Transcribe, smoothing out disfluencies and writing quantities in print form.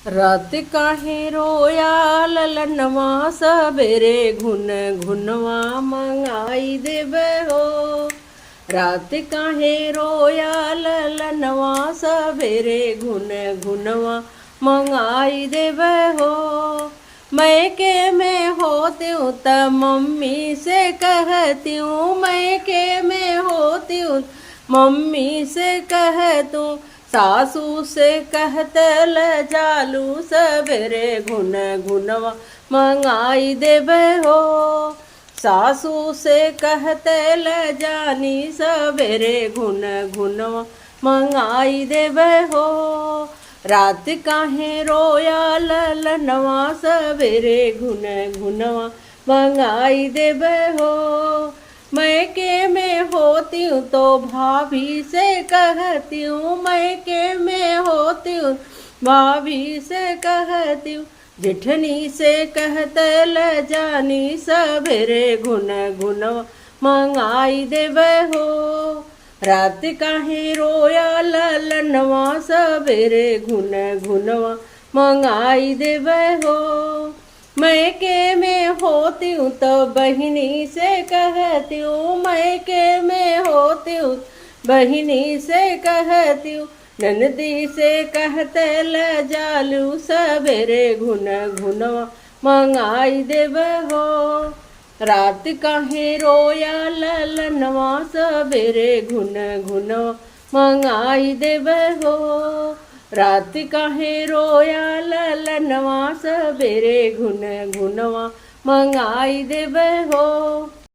रात काहे रोया ललनवा सबेरे घुन घुनवा मंगाई देबे हो। रात काहे रोया ललनवा सबेरे घुन घुनवा मंगाई देबे हो। मैके में होती हूँ त मम्मी से कहती हूँ, मैके में होती हूँ मम्मी से कहतूँ, सासू से कहते ल जालू सबेरे घुन घुनवा मंगाई देबे हो। सासू से कहते ल जानी सबेरे घुन घुनवा मंगाई देबे हो। रात काहे रोया ललनवा सबेरे घुन घुनवा मंगाई देबे हो। मैके में होती हूँ तो भाभी से कहती हूँ, मैके में होती हूँ भाभी से कहती हूँ, जेठनी से कहते ल जानी सबेरे घुन घुनवा मंगाई देबे हो। रात काहे रोया ललनवा सबेरे घुन घुनवा मंगाई देबे हो। मैके में होती हूँ तो बहिनी से कहती हूँ, मैके में होती हूँ बहिनी से कहती हूँ, ननदी से कहते ल जालू सबेरे घुन घुनवा मंगाई देबे हो। रात काहे रोया ललनवा सबेरे घुन घुनवा मंगाई देबे हो। रात काहे रोया ललनवा सबेरे घुन घुनवा मंगाई देबे हो।